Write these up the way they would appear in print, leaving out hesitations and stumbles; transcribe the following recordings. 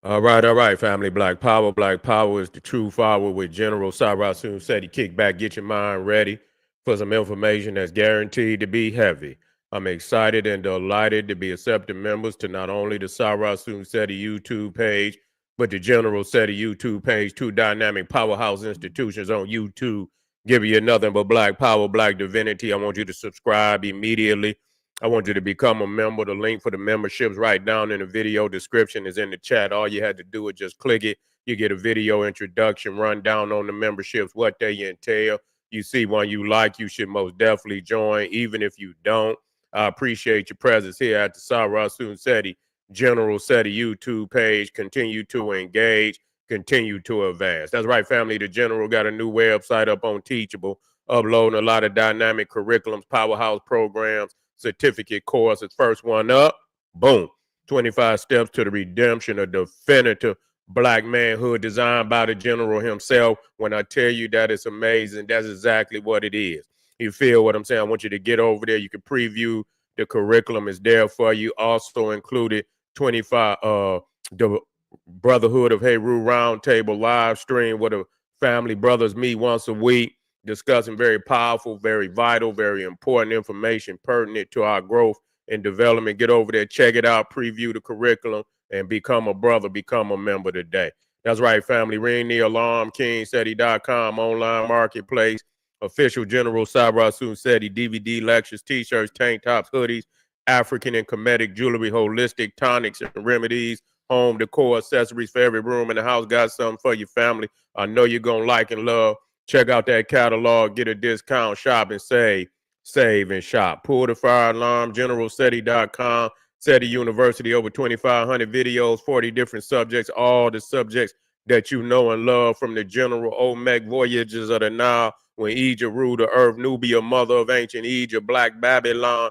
All right, family. Black Power. Black Power is the true power with General Sarasun said he kick back, get your mind ready for some information that's guaranteed to be heavy. I'm excited and delighted to be accepting members to not only the Sarasun Seti YouTube page, but the General Seti YouTube page, two dynamic powerhouse institutions on YouTube. Give you nothing but Black Power, Black Divinity. I want you to subscribe immediately. I want you to become a member. The link for the memberships right down in the video description is in the chat. All you had to do is just click it. You get a video introduction, run down on the memberships, what they entail. You see one you like, you should most definitely join, even if you don't. I appreciate your presence here at the Sarasun Seti General Seti YouTube page. Continue to engage, continue to advance. That's right, family. The General got a new website up on Teachable, uploading a lot of dynamic curriculums, powerhouse programs, certificate courses. First one up, boom, 25 steps to the redemption of definitive black manhood designed by the general himself. When I tell you that it's amazing, that's exactly what it is. You feel what I'm saying? I want you to get over there. You can preview the curriculum is there for you. Also included 25 the Brotherhood of Heru Roundtable live stream where the family brothers meet once a week discussing very powerful, very vital, very important information pertinent to our growth and development. Get over there, check it out, preview the curriculum, and become a brother, become a member today. That's right, family. Ring the alarm, KingSeti.com, online marketplace, official General Sarasun Seti, DVD lectures, t-shirts, tank tops, hoodies, African and Kemetic jewelry, holistic tonics and remedies, home decor, accessories for every room in the house. Got something for your family. I know you're going to like and love. Check out that catalog, get a discount, shop and save and shop. Pull the fire alarm, generalseti.com, SETI University, over 2,500 videos, 40 different subjects, all the subjects that you know and love from the general Olmec voyages of the Nile, when Egypt ruled the earth, Nubia, mother of ancient Egypt, Black Babylon,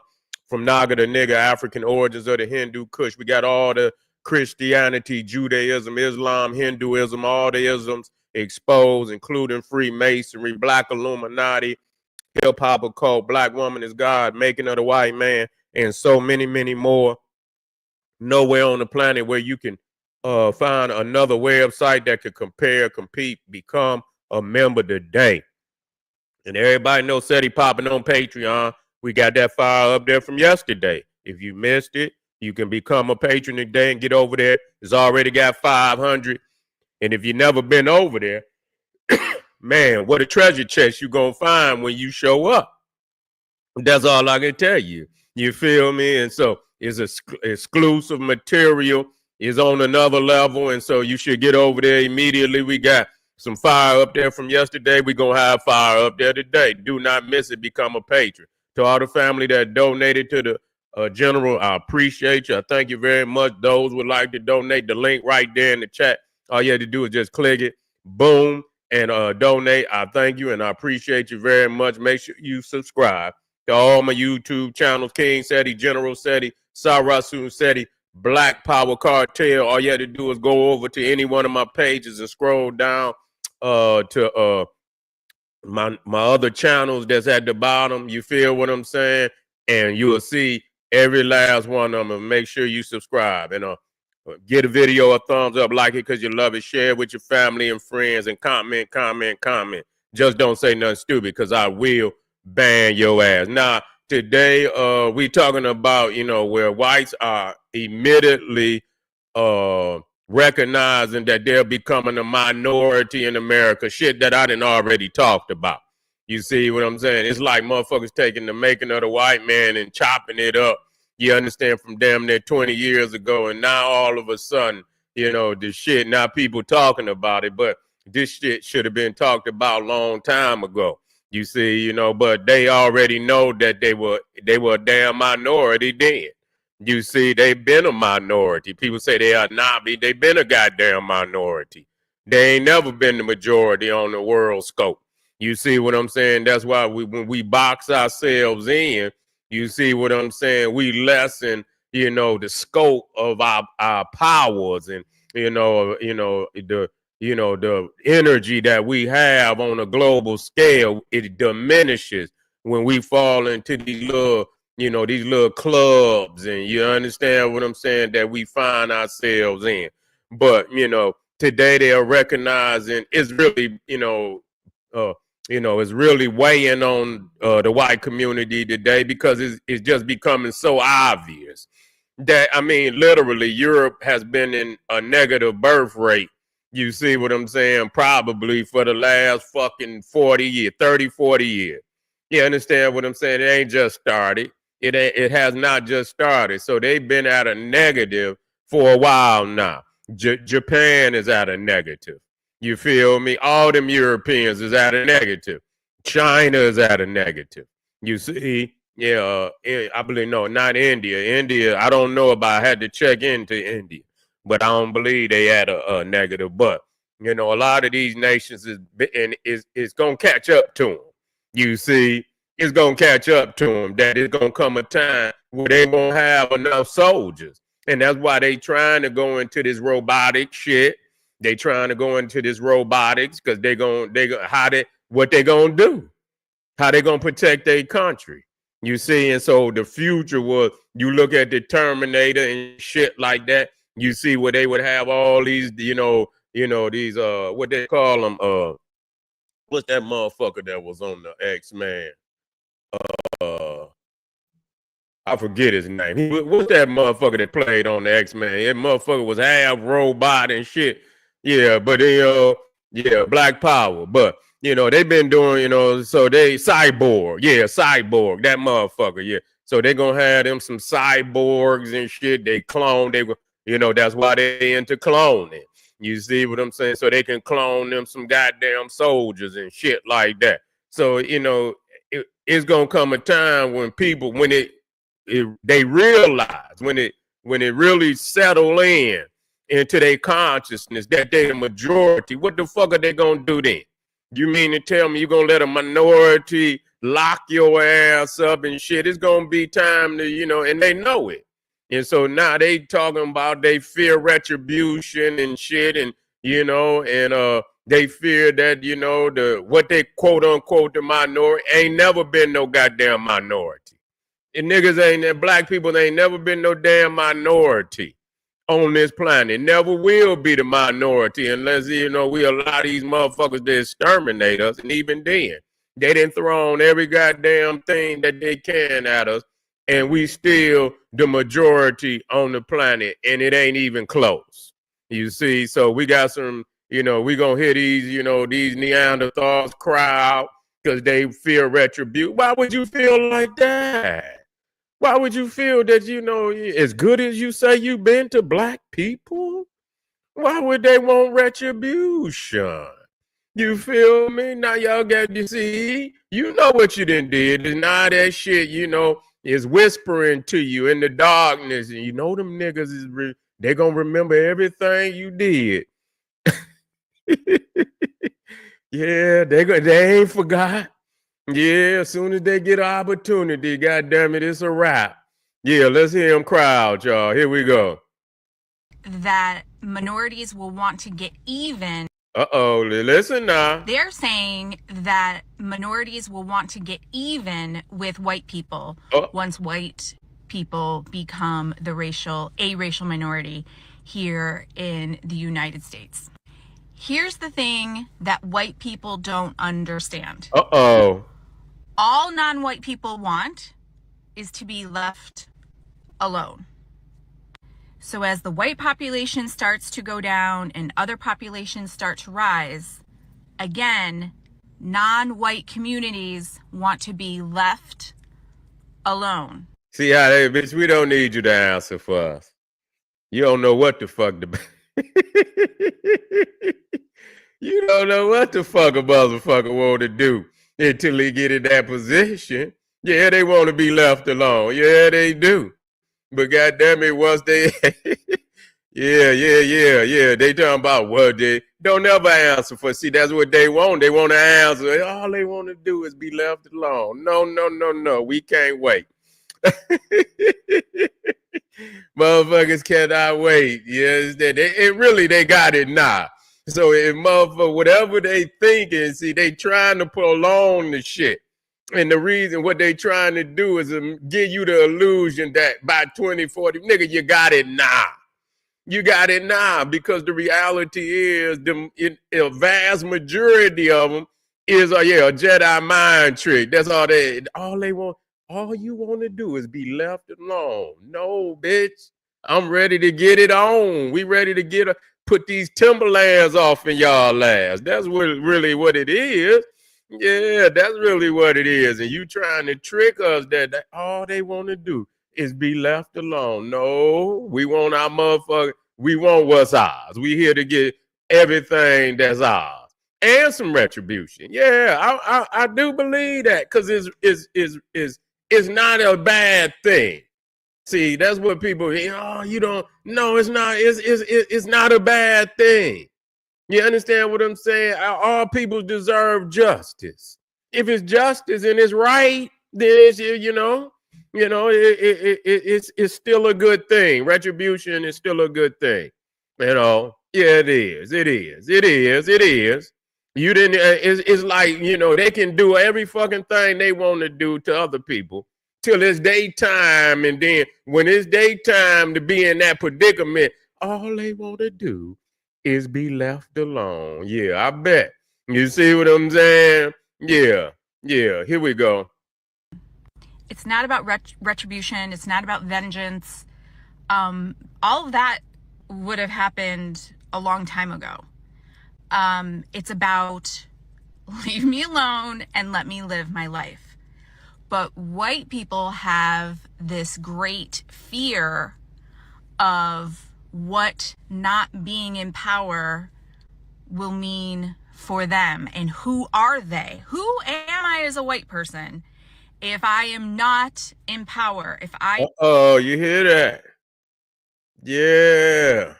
from Naga to nigga, African origins of the Hindu Kush. We got all the Christianity, Judaism, Islam, Hinduism, all the isms exposed, including Freemasonry, Black Illuminati, hip hop occult, Black woman is God, making of the white man, and so many, many more. Nowhere on the planet where you can find another website that could compare, compete, become a member today. And everybody knows SETI popping on Patreon. We got that file up there from yesterday. If you missed it, you can become a patron today and get over there. It's already got 500. And if you never been over there, man, what a treasure chest you gonna find when you show up. That's all I can tell you. You feel me? And so it's exclusive material is on another level, and so you should get over there immediately. We got some fire up there from yesterday. We're gonna have fire up there today. Do not miss it. Become a patron. To all the family that donated to the general, I appreciate you. I thank you very much. Those would like to donate, the link right there in the chat. All you have to do is just click it, boom, and donate. I thank you and I appreciate you very much. Make sure you subscribe to all my YouTube channels, King Seti, General Seti, Sarasun Seti, Black Power Cartel. All you have to do is go over to any one of my pages and scroll down to my other channels that's at the bottom. You feel what I'm saying? And you will see every last one of them. Make sure you subscribe and get a video a thumbs up, like it because you love it, share it with your family and friends, and comment. Just don't say nothing stupid because I will ban your ass. Now, today we talking about, where whites are immediately recognizing that they're becoming a minority in America, shit that I done already talked about. You see what I'm saying? It's like motherfuckers taking the making of the white man and chopping it up, you understand, from damn near 20 years ago, and now all of a sudden, the shit, now people talking about it, but this shit should have been talked about a long time ago. You see, but they already know that they were a damn minority then. You see, they've been a minority. People say they are not, but they've been a goddamn minority. They ain't never been the majority on the world scope. You see what I'm saying? That's why when we box ourselves in, you see what I'm saying? We lessen, the scope of our powers, and the energy that we have on a global scale. It diminishes when we fall into these little clubs, and you understand what I'm saying, that we find ourselves in. But, today they are recognizing it's really, it's really weighing on the white community today because it's just becoming so obvious that, I mean, literally, Europe has been in a negative birth rate. You see what I'm saying? Probably for the last fucking 40 years, 30, 40 years. You understand what I'm saying? It ain't just started. It has not just started. So they've been at a negative for a while now. Japan is at a negative. You feel me? All them Europeans is at a negative. China is at a negative. You see? Yeah, I believe, no, not India. India, I don't know about, I had to check into India, but I don't believe they had a negative. But, a lot of these nations is going to catch up to them. You see, it's going to catch up to them that it's going to come a time where they won't have enough soldiers. And that's why they trying to go into this robotic shit. They trying to go into this robotics because what they going to do? How they going to protect their country? You see, and so the future was, you look at the Terminator and shit like that, you see where they would have all these, these, what they call them, what's that motherfucker that was on the X-Men? I forget his name. What's that motherfucker that played on the X-Men? That motherfucker was half robot and shit. Yeah, but Black Power. But, they've been doing, so they cyborg. Yeah, cyborg, that motherfucker. Yeah. So they're going to have them some cyborgs and shit. They clone. That's why they into cloning. You see what I'm saying? So they can clone them some goddamn soldiers and shit like that. So, it's going to come a time when people, they realize, when it really settle into their consciousness that they're the majority, what the fuck are they gonna do then? You mean to tell me you're gonna let a minority lock your ass up and shit? It's gonna be time to, and they know it. And so now they talking about they fear retribution and shit, and they fear that, what they quote unquote the minority ain't never been no goddamn minority. And black people ain't never been no damn minority on this planet. Never will be the minority unless, we allow these motherfuckers to exterminate us. And even then, they done thrown every goddamn thing that they can at us, and we still the majority on the planet, and it ain't even close. You see, so we got some, we gonna hear these, these Neanderthals cry out because they fear retribution. Why would you feel like that? Why would you feel that, as good as you say you've been to black people? Why would they want retribution? You feel me? Now y'all got to see, what you done did. And now that shit, is whispering to you in the darkness. And them niggas they gonna remember everything you did. Yeah, they ain't forgot. Yeah, as soon as they get an opportunity, goddamn it, it's a wrap. Yeah, let's hear them cry out, y'all. Here we go. That minorities will want to get even. Uh-oh, listen now. They're saying that minorities will want to get even with white people once white people become a racial minority here in the United States. Here's the thing that white people don't understand. Uh-oh. All non-white people want is to be left alone. So as the white population starts to go down and other populations start to rise, again, non-white communities want to be left alone. See how bitch, we don't need you to answer for us. You don't know what the fuck you don't know what the fuck a motherfucker want to do until he get in that position. Yeah, they want to be left alone. Yeah, they do. But goddamn it, once they, yeah. They talking about what they don't ever answer for. See, that's what they want. They want to answer. All they want to do is be left alone. No. We can't wait. Motherfuckers cannot wait. Yes, they got it now. So if motherfucker, whatever they thinking, see, they trying to prolong the shit. And the reason what they trying to do is give you the illusion that by 2040, nigga, you got it now. You got it now, because the reality is a vast majority of them is a Jedi mind trick. That's all they want. All you want to do is be left alone. No, bitch. I'm ready to get it on. We ready to put these Timberlands off in y'all ass. That's really what it is. Yeah, that's really what it is. And you trying to trick us that all they want to do is be left alone. No, we want our motherfucker. We want what's ours. We here to get everything that's ours and some retribution. Yeah, I do believe that, because it's not a bad thing. See, that's what people. You don't. No, it's not. It's not a bad thing. You understand what I'm saying? All people deserve justice. If it's justice and it's right, then it's, it's still a good thing. Retribution is still a good thing. Yeah, it is. It is. It is. It is. You didn't. It's like, they can do every fucking thing they want to do to other people till it's daytime, and then when it's daytime to be in that predicament, all they want to do is be left alone. Yeah, I bet. You see what I'm saying? Yeah. Here we go. It's not about retribution. It's not about vengeance. All of that would have happened a long time ago. It's about leave me alone and let me live my life. But white people have this great fear of what not being in power will mean for them. And who are they? Who am I as a white person if I am not in power? You hear that? Yeah.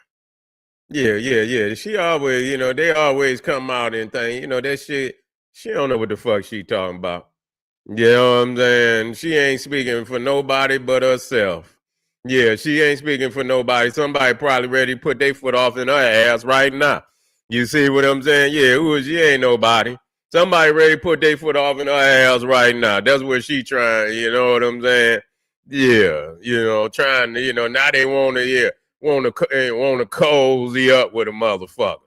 She always, they always come out and think, that shit, she don't know what the fuck she talking about. You know what I'm saying? She ain't speaking for nobody but herself. Yeah, she ain't speaking for nobody. Somebody probably ready to put their foot off in her ass right now. You see what I'm saying? Yeah, she ain't nobody. Somebody ready to put their foot off in her ass right now. That's what she trying, you know what I'm saying? Yeah, trying to, now they want to cozy up with a motherfucker.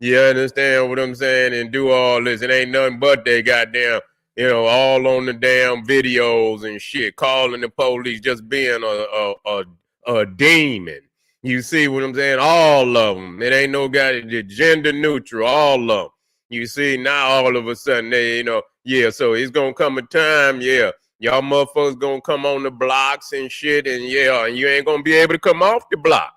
You understand what I'm saying? And do all this. It ain't nothing but they goddamn, all on the damn videos and shit, calling the police, just being a demon. You see what I'm saying? All of them. It ain't no guy gender neutral. All of them. You see, now all of a sudden they, so it's gonna come a time, y'all motherfuckers gonna come on the blocks and shit, and and you ain't gonna be able to come off the block.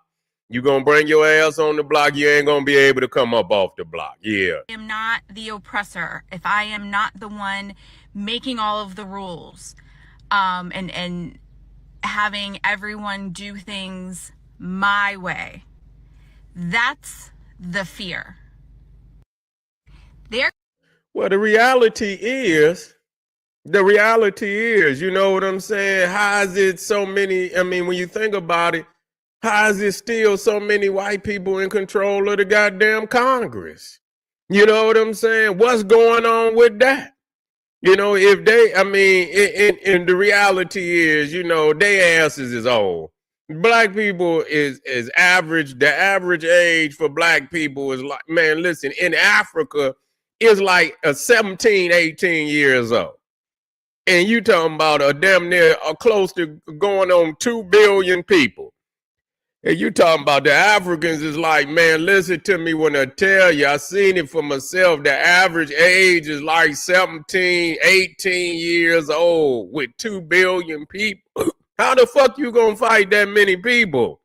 You gonna bring your ass on the block, you ain't gonna be able to come up off the block. Yeah. I am not the oppressor, if I am not the one making all of the rules, and having everyone do things my way, that's the fear. Well, the reality is, you know what I'm saying? How is it so many? I mean, when you think about it, how is it still so many white people in control of the goddamn Congress? You know what I'm saying? What's going on with that? If they, and the reality is, their asses is old. Black people is average. The average age for black people is like, man, listen, in Africa is like 17, 18 years old. And you talking about a damn near close to going on 2 billion people. And you talking about the Africans is like, man, listen to me when I tell you, I seen it for myself. The average age is like 17, 18 years old with 2 billion people. How the fuck you gonna fight that many people?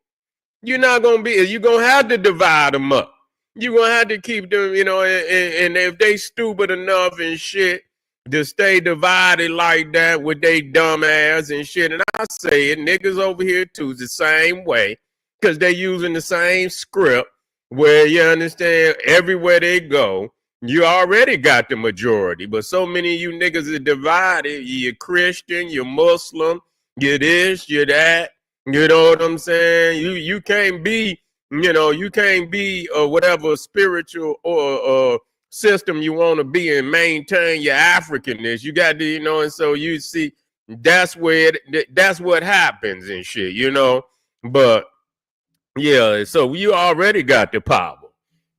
You're not gonna be, you're gonna have to divide them up. You're gonna have to keep them, and if they stupid enough and shit to stay divided like that with they dumb ass and shit, and I say it, niggas over here too, the same way. Because they're using the same script where, you understand, everywhere they go, you already got the majority. But so many of you niggas are divided. You're Christian, you're Muslim, you're this, you're that. You know what I'm saying? You can't be, you can't be whatever spiritual or system you want to be and maintain your Africanness. You got to, and so you see, that's what happens and shit, But Yeah, so you already got the power.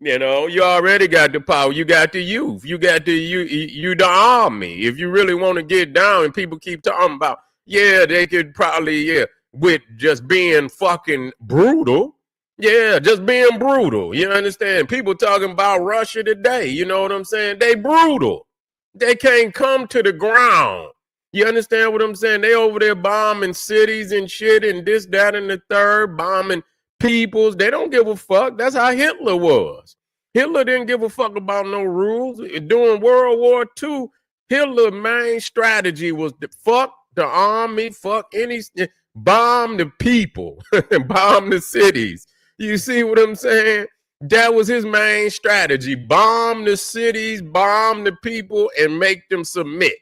You already got the power. You got the youth. You the army. If you really want to get down, and people keep talking about, yeah, they could probably, yeah, with just being fucking brutal. Yeah, just being brutal. You understand? People talking about Russia today. You know what I'm saying? They brutal. They can't come to the ground. You understand what I'm saying? They over there bombing cities and shit and this, that, and the third, bombing peoples. They don't give a fuck. That's how Hitler was. Hitler didn't give a fuck about no rules. During World War II, Hitler's main strategy was to fuck the army, fuck any, bomb the people, bomb the cities. You see what I'm saying? That was his main strategy. Bomb the cities, bomb the people, and make them submit.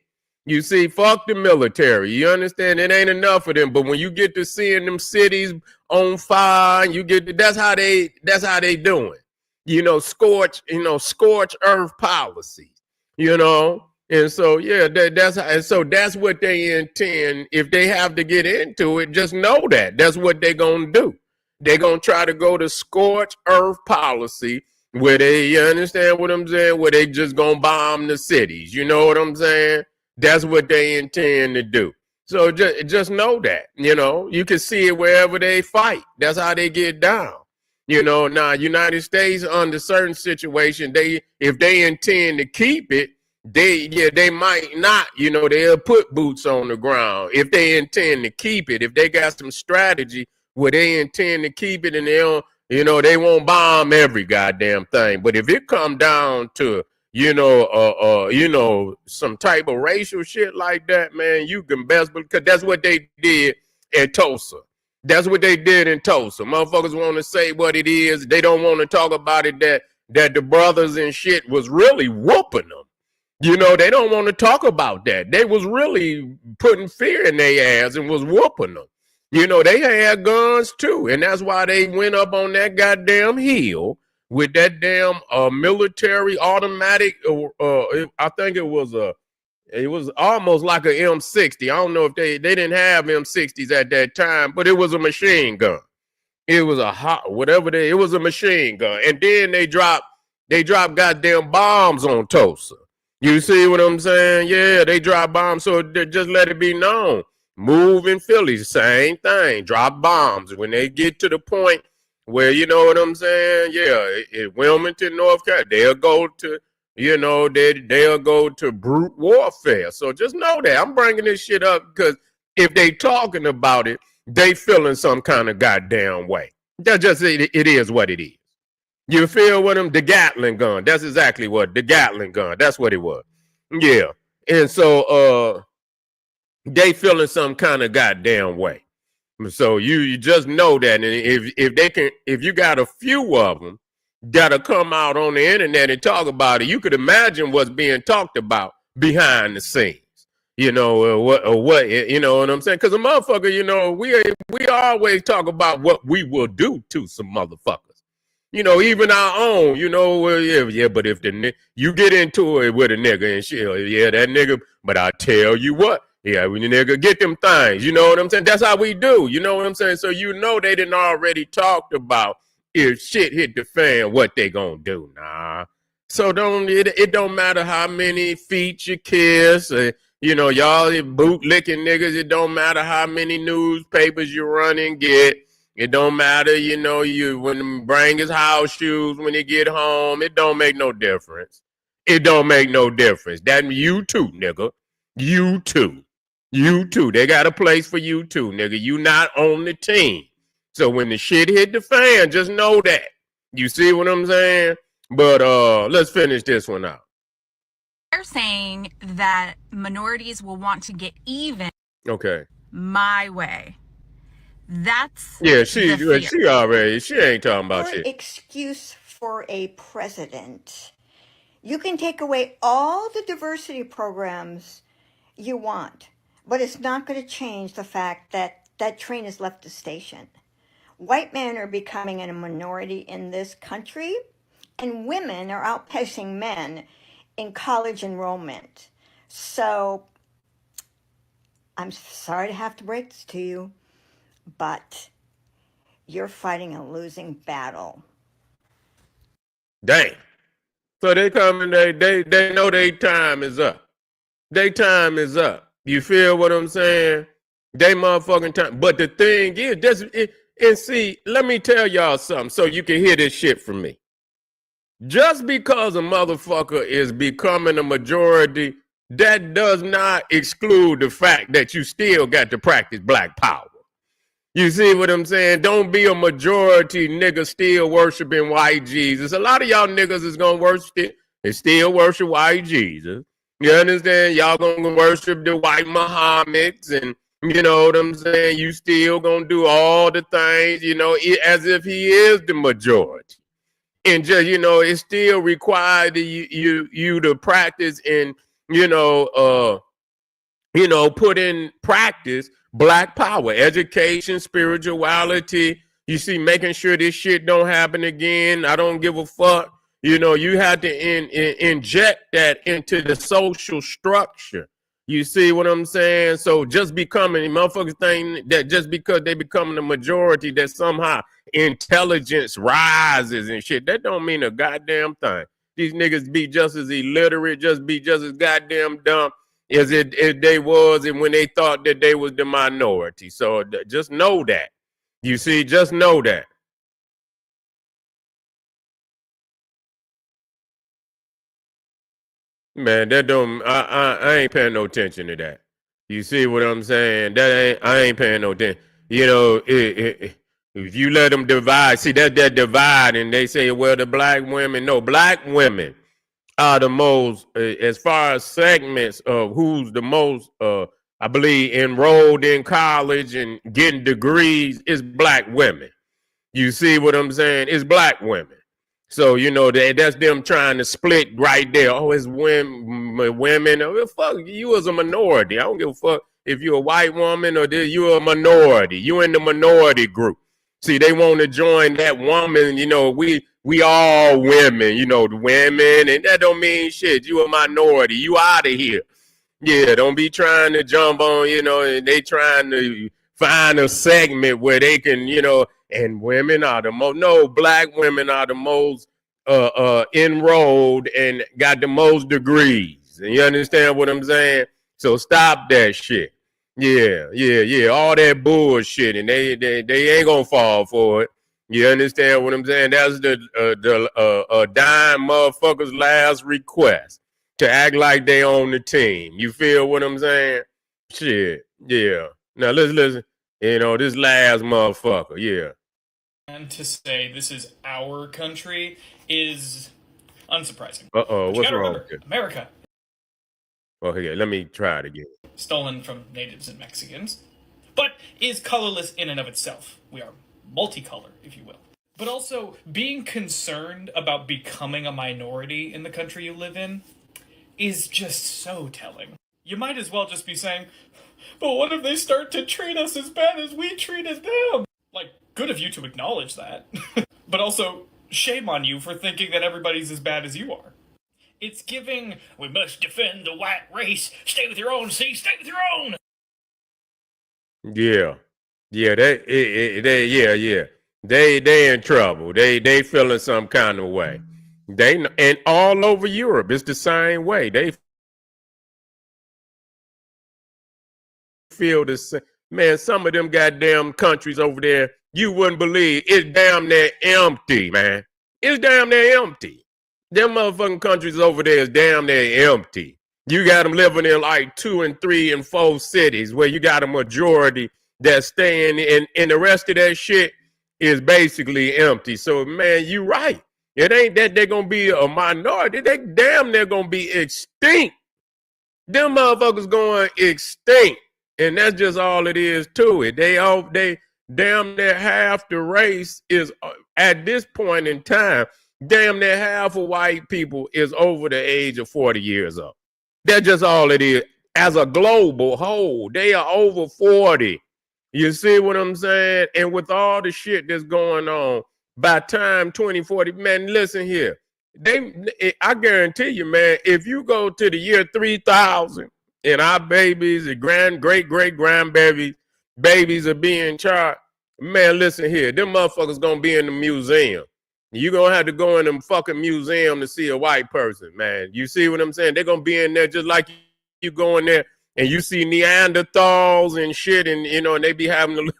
You see, fuck the military. You understand? It ain't enough of them. But when you get to seeing them cities on fire, you get to, that's how they doing. Scorch earth policy. And so yeah, that's what they intend. If they have to get into it, just know that's what they're gonna do. They're gonna try to go to scorch earth policy where they, you understand what I'm saying, where they just gonna bomb the cities. You know what I'm saying? That's what they intend to do. So just know that, you can see it wherever they fight. That's how they get down. Now United States under certain situation, if they intend to keep it, they might not, they'll put boots on the ground if they intend to keep it. If they got some strategy where they intend to keep it and they don't, they won't bomb every goddamn thing. But if it come down to some type of racial shit like that, man, you can best, because that's what they did in Tulsa. That's what they did in Tulsa. Motherfuckers want to say what it is. They don't want to talk about it, that the brothers and shit was really whooping them. They don't want to talk about that. They was really putting fear in their ass and was whooping them. They had guns too. And that's why they went up on that goddamn hill with that damn military automatic. I think it was almost like an M60. I don't know if they didn't have M60s at that time, but it was a machine gun. It was it was a machine gun. And then they dropped goddamn bombs on Tulsa. You see what I'm saying? Yeah, they drop bombs. So just let it be known. Move in Philly, same thing. Drop bombs. When they get to the point where, you know what I'm saying? Yeah, in Wilmington, North Carolina, they'll go to, they'll go to brute warfare. So just know that. I'm bringing this shit up because if they talking about it, they feeling some kind of goddamn way. That's just, it is what it is. You feel what him? The Gatling gun. That's exactly what the Gatling gun. That's what it was. Yeah. And so they feeling some kind of goddamn way. So you just know that. And if you got a few of them that'll come out on the internet and talk about it, you could imagine what's being talked about behind the scenes. What you know what I'm saying? Because a motherfucker, we always talk about what we will do to some motherfuckers. Even our own, yeah, but if you get into it with a nigga and shit, yeah, that nigga, but I tell you what, yeah, when the nigga get them things, you know what I'm saying? That's how we do, you know what I'm saying? So they didn't already talked about if shit hit the fan, what they gonna do, nah. So it don't matter how many feet you kiss, y'all boot licking niggas, it don't matter how many newspapers you run and get. It don't matter, you when bring his house shoes when you get home. It don't make no difference. It don't make no difference. That you too, nigga. You too. You too. They got a place for you too, nigga. You not on the team. So when the shit hit the fan, just know that. You see what I'm saying? But let's finish this one out. They're saying that minorities will want to get even. Okay. My way. That's she ain't talking about shit. Excuse for a president. You can take away all the diversity programs you want, but it's not going to change the fact that that train has left the station. White men are becoming a minority in this country, and women are outpacing men in college enrollment. So I'm sorry to have to break this to you, but you're fighting a losing battle. Dang. So they come and they know their time is up. Their time is up. You feel what I'm saying? They motherfucking time. But the thing is, and see, let me tell y'all something so you can hear this shit from me. Just because a motherfucker is becoming a majority, that does not exclude the fact that you still got to practice black power. You see what I'm saying? Don't be a majority nigga still worshiping white Jesus. A lot of y'all niggas is gonna worship it and still worship white Jesus. You understand? Y'all gonna worship the white Muhammads, and you know what I'm saying? You still gonna do all the things, you know, as if he is the majority. And just, you know, it's still required you to practice and, put in practice black power, education, spirituality. You see, making sure this shit don't happen again. I don't give a fuck. You know, you have to inject that into the social structure. You see what I'm saying? So just becoming, motherfuckers think that just because they become the majority that somehow intelligence rises and shit. That don't mean a goddamn thing. These niggas be just as illiterate, be just as goddamn dumb as they was and when they thought that they was the minority. So just know that. You see, just know that. Man, that don't. I ain't paying no attention to that. You see what I'm saying? I ain't paying no attention. You know, if you let them divide, see that divide, and they say, well, the black women. No, black women are the most, as far as segments of who's the most, I believe, enrolled in college and getting degrees is black women. You see what I'm saying? It's black women. So, you know, that's them trying to split right there. Oh, it's women. Oh, fuck, you as a minority. I don't give a fuck if you're a white woman or you're a minority. You in the minority group. See, they want to join that woman. You know, we all women, you know, the women. And that don't mean shit. You a minority. You out of here. Yeah, don't be trying to jump on, you know, and they trying to find a segment where they can, you know, and women are the most, no, black women are the most enrolled and got the most degrees. And you understand what I'm saying? So stop that shit. Yeah. All that bullshit, and they ain't gonna fall for it. You understand what I'm saying? That's the dime motherfucker's last request, to act like they own the team. You feel what I'm saying? Shit. Yeah. Now listen. You know, this last motherfucker, yeah. And to say this is our country is unsurprising. Uh-oh, what's wrong with it? America. Well, here, let me try it again. Stolen from natives and Mexicans, but is colorless in and of itself. We are multicolor, if you will. But also, being concerned about becoming a minority in the country you live in is just so telling. You might as well just be saying, but what if they start to treat us as bad as we treated them? Like, good of you to acknowledge that. But also, shame on you for thinking that everybody's as bad as you are. It's giving, we must defend the white race. Stay with your own, see? Stay with your own! Yeah. Yeah, They in trouble. They feeling some kind of way. And all over Europe, it's the same way. They feel the same. Man, some of them goddamn countries over there, you wouldn't believe, it's damn near empty, man. It's damn near empty. Them motherfucking countries over there is damn near empty. You got them living in like 2 and 3 and 4 cities where you got a majority that's staying in, and the rest of that shit is basically empty. So, man, you right. It ain't that they're going to be a minority. They damn near going to be extinct. Them motherfuckers going extinct. And that's just all it is to it. They damn near half the race is, at this point in time, damn near half of white people is over the age of 40 years old. That's just all it is. As a global whole, they are over 40. You see what I'm saying? And with all the shit that's going on, by time 2040, man, listen here. I guarantee you, man, if you go to the year 3000 and our babies and great grandbabies, babies are being charged, Man, listen here. Them motherfuckers gonna be in the museum. You gonna have to go in them fucking museum to see a white person, man. You see what I'm saying? They're gonna be in there just like you go in there and you see Neanderthals and shit, and you know, and they be having a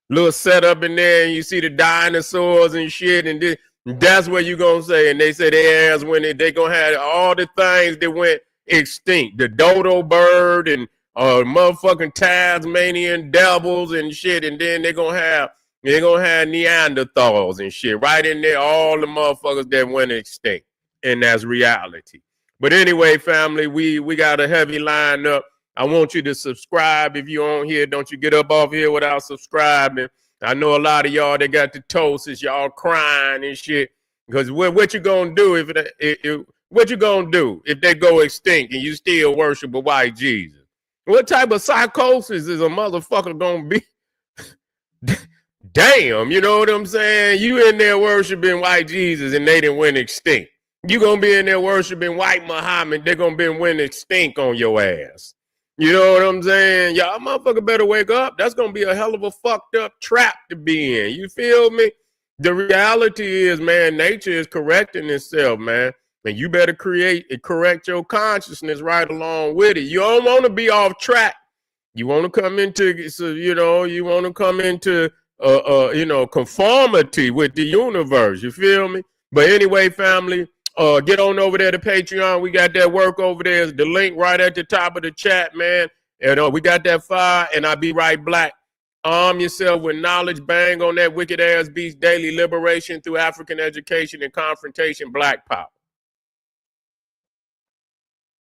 little setup in there, and you see the dinosaurs and shit, and that's what you gonna say. And they say their ass when they gonna have all the things that went extinct, the dodo bird and motherfucking Tasmanian devils and shit, and then they're gonna have Neanderthals and shit right in there, all the motherfuckers that went extinct, and that's reality. But anyway, family, we got a heavy lineup. I want you to subscribe if you're on here. Don't you get up off here without subscribing. I know a lot of y'all that got the toast is y'all crying and shit. Because what you gonna do what you gonna do if they go extinct and you still worship a white Jesus? What type of psychosis is a motherfucker gonna be? Damn, you know what I'm saying? You in there worshiping white Jesus and they didn't went extinct. You gonna be in there worshiping white Muhammad, they're gonna be went extinct on your ass. You know what I'm saying? Y'all motherfucker better wake up. That's gonna be a hell of a fucked up trap to be in. You feel me? The reality is, man, nature is correcting itself, man. And you better correct your consciousness right along with it. You don't want to be off track. You want to come into, so, you want to come into, conformity with the universe. You feel me? But anyway, family, get on over there to Patreon. We got that work over there. It's the link right at the top of the chat, man. And we got that fire, and I'll be right black. Arm yourself with knowledge. Bang on that wicked ass beast. Daily liberation through African education and confrontation. Black Pop.